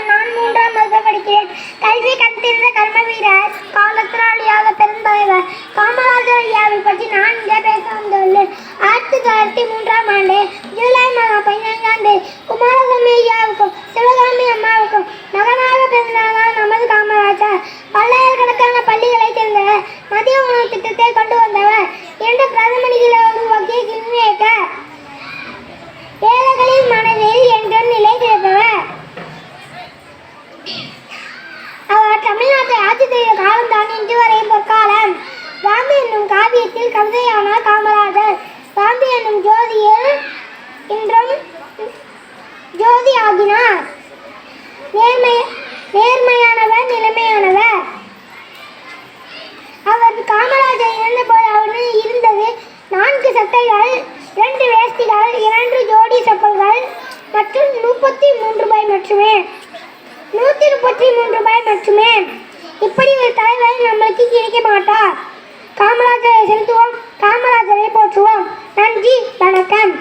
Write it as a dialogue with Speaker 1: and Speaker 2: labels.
Speaker 1: நான் 3ஆம் வகுப்பு படிக்கிறேன். கல்வி கற்றிருந்த கர்ம வீரர், காலத்தினாலியாக பெருந்தலைவர் காமராஜர் ஐயாவை பற்றி நான் இங்கே பேச வந்துள்ளேன். 1903ஆம் ஆண்டு ஜூலை மாதம் 15ஆம் தேதி குமாரசாமி ஐயாவுக்கும் சிவகாமி அம்மாவுக்கும் மகனாக பிறந்தவர் நமது காமராஜர். பல்லாயிரக்கணக்கான பள்ளிகளை திறந்தவர், மதிய உணவு திட்டத்தை கொண்டு வந்தவர், 2 பிரதமர்களை உருவாக்கிய கிங்மேக்கர், ஏழைகளின் மனதில் என்றும் நிலை திறப்பவர். அவர் தமிழ்நாட்டை ஆட்சி செய்த காலம்தான் இன்று வரை பொற்காலம். காந்தி என்னும் காவியத்தில் கவிதையான காமராஜர் காந்தி என்னும் ஜோதியில் இன்றும் ஜோதி ஆகினார். நேர்மையானவர், நிலைமையானவர். அவர் காமராஜர் இறந்தபோது அவருடன் இருந்தது 4 சட்டைகள், 2 வேஷ்டிகள், 2 ஜோடி செப்பல்கள் மற்றும் 133 ரூபாய் மட்டுமே. 133 ரூபாய் மட்டுமே. இப்படி ஒரு தலைவர் நம்மளுக்கு கிடைக்க மாட்டார். காமராஜரை செலுத்துவோம், காமராஜரை போற்றுவோம். நன்றி, வணக்கம்.